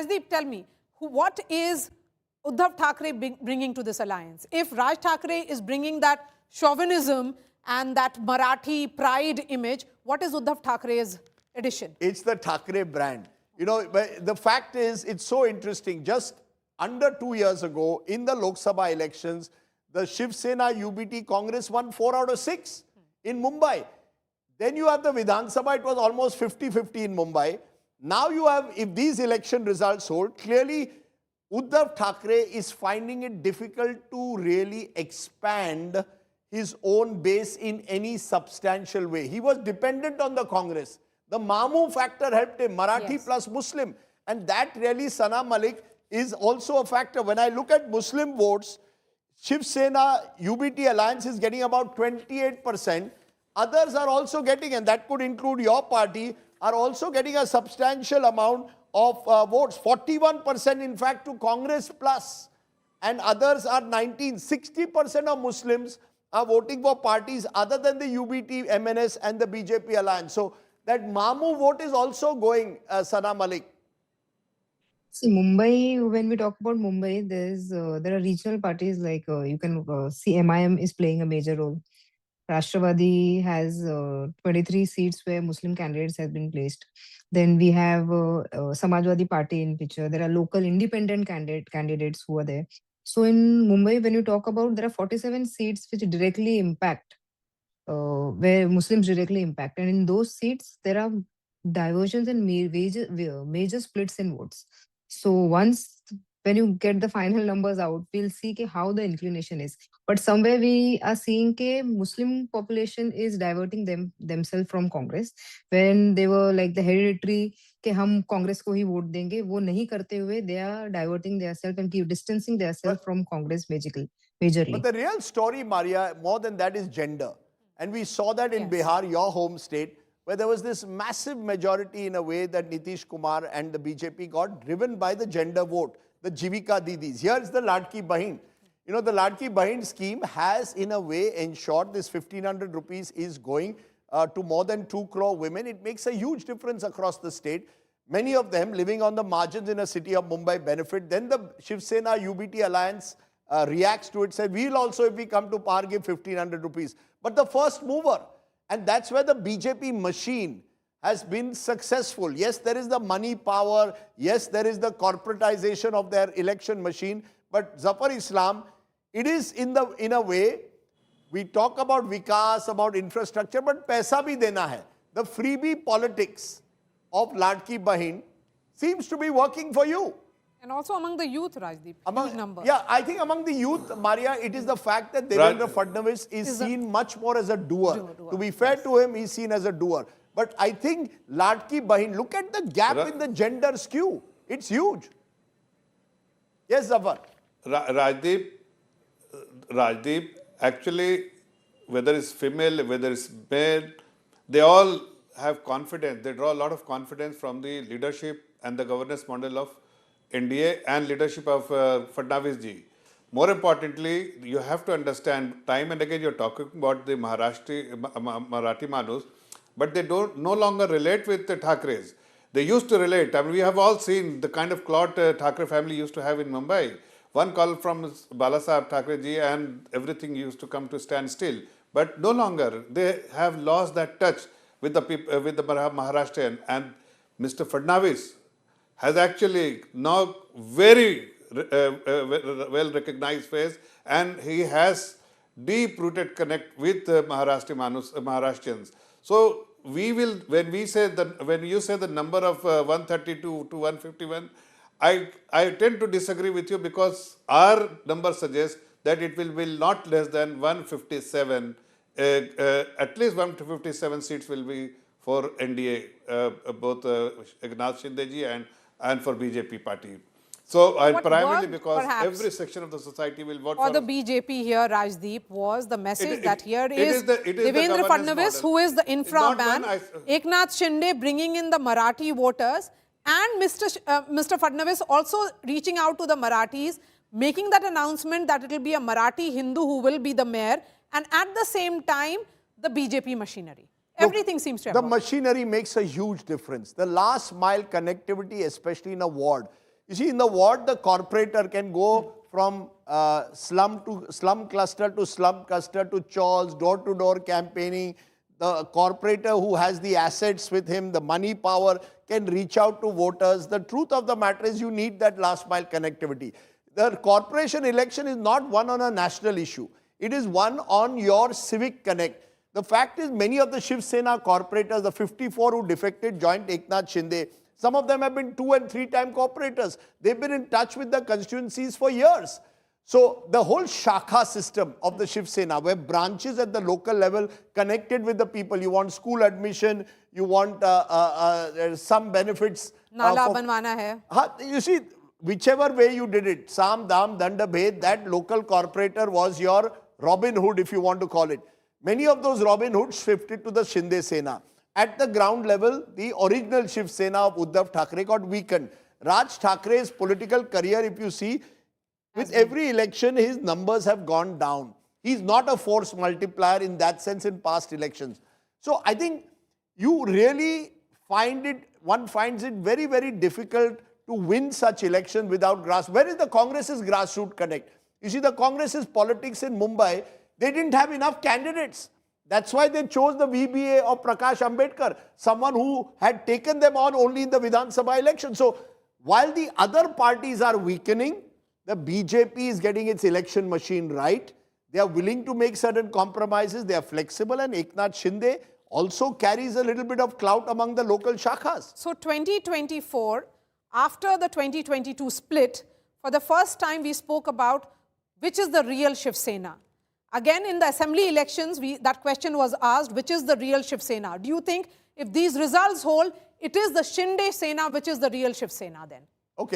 Rajdeep, tell me, what is Uddhav Thackeray bringing to this alliance? If Raj Thackeray is bringing that chauvinism and that Marathi pride image, what is Uddhav Thackeray's addition? It's the Thackeray brand. You know, but the fact is, it's so interesting. Just under 2 years ago, in the Lok Sabha elections, the Shiv Sena UBT Congress won 4 out of 6 in Mumbai. Then you have the Vidhan Sabha, it was almost 50-50 in Mumbai. Now you have, if these election results hold, clearly Uddhav Thackeray is finding it difficult to really expand his own base in any substantial way. He was dependent on the Congress. The Mamu factor helped him, Marathi plus Muslim. And that really, Sana Malik, is also a factor. When I look at Muslim votes, Shiv Sena UBT alliance is getting about 28%. Others are also getting, and that could include your party, are also getting a substantial amount of votes. 41% in fact to Congress plus. And others are 60% of Muslims are voting for parties other than the UBT, MNS and the BJP alliance. So that Mamu vote is also going, Sana Malik. See, Mumbai, when we talk about Mumbai, there are regional parties like you can see MIM is playing a major role. Rashtrabadi has 23 seats where Muslim candidates have been placed. Then we have Samajwadi Party in picture. There are local independent candidates who are there. So in Mumbai, when you talk about, there are 47 seats which directly impact, where Muslims directly impact. And in those seats, there are diversions and major splits in votes. So once, when you get the final numbers out, we'll see how the inclination is. But somewhere we are seeing that Muslim population is diverting themselves from Congress. When they were like the hereditary, कि हम Congress को ही vote देंगे, वो नहीं करते हुए, they are diverting themselves and keep distancing themselves from Congress majorly. But the real story, Maria, more than that is gender. And we saw that in Bihar, your home state, where there was this massive majority in a way that Nitish Kumar and the BJP got driven by the gender vote, the Jivika Didis. Here's the Ladki Bahin. You know, the Ladki Bahin scheme has in a way ensured this 1,500 rupees is going to more than 2 crore women. It makes a huge difference across the state. Many of them living on the margins in a city of Mumbai benefit. Then the Shiv Sena UBT alliance reacts to it, said, we'll also, if we come to power, give 1,500 rupees. But the first mover, and that's where the BJP machine has been successful. Yes, there is the money power. Yes, there is the corporatization of their election machine. But Zafar Islam, it is in a way, we talk about vikas, about infrastructure, but paisa bhi dena hai. The freebie politics of Ladki Bahin seems to be working for you. And also among the youth, Rajdeep, huge number. Yeah, I think among the youth, Maria, it is the fact that Shinde-Fadnavis is seen much more as a doer. To be fair to him, he's seen as a doer. But I think Ladki Bahin, look at the gap in the gender skew. It's huge. Yes, Zafar. Rajdeep, actually, whether it's female, whether it's male, they all have confidence. They draw a lot of confidence from the leadership and the governance model of NDA and leadership of Fadnavis ji. More importantly, you have to understand, time and again you're talking about the Marathi Manus, but they no longer relate with the Thackerays. They used to relate. I mean, we have all seen the kind of clot Thackray family used to have in Mumbai. One call from Balasaheb Thackeray ji and everything used to come to stand still. But no longer. They have lost that touch with the people, with the Maharashtrian. And Mr. Fadnavis has actually now very well recognized face, and he has deep-rooted connect with Maharashtrians. So we will, when you say the number of 132 to 151, I tend to disagree with you, because our number suggests that it will be not less than 157. At least 157 seats will be for NDA, both Eknath Shinde ji and for BJP party. So primarily because every section of the society will vote for the BJP here, Rajdeep, was the message that here is Devendra Fadnavis, who is the infra man, Eknath Shinde bringing in the Marathi voters, and Mr. Fadnavis also reaching out to the Marathis, making that announcement that it will be a Marathi Hindu who will be the mayor, and at the same time, the BJP machinery. Everything seems to have The machinery makes a huge difference. The last mile connectivity, especially in a ward. You see, in the ward, the corporator can go from slum cluster to chores, door-to-door campaigning. The corporator who has the assets with him, the money power, can reach out to voters. The truth of the matter is you need that last mile connectivity. The corporation election is not one on a national issue. It is one on your civic connect. The fact is many of the Shiv Sena corporators, the 54 who defected, joined Eknath Shinde. Some of them have been 2- and 3-time corporators. They've been in touch with the constituencies for years. So the whole shakha system of the Shiv Sena, where branches at the local level connected with the people, you want school admission, you want some benefits. Nala banwana hai. You see, whichever way you did it, Sam, Dam, Danda, Bhed, that local corporator was your Robin Hood, if you want to call it. Many of those Robin Hoods shifted to the Shinde Sena. At the ground level, the original Shiv Sena of Uddhav Thackeray got weakened. Raj Thackre's political career, if you see, with every election, his numbers have gone down. He's not a force multiplier in that sense in past elections. So I think you really one finds it very, very difficult to win such elections without Where is the Congress's grassroots connect? You see, the Congress's politics in Mumbai, they didn't have enough candidates. That's why they chose the VBA of Prakash Ambedkar, someone who had taken them on only in the Vidhan Sabha election. So while the other parties are weakening, the BJP is getting its election machine right. They are willing to make certain compromises. They are flexible, and Eknath Shinde also carries a little bit of clout among the local shakhas. So 2024, after the 2022 split, for the first time we spoke about which is the real Shiv Sena. Again, in the assembly elections, that question was asked, which is the real Shiv Sena? Do you think if these results hold, it is the Shinde Sena which is the real Shiv Sena then?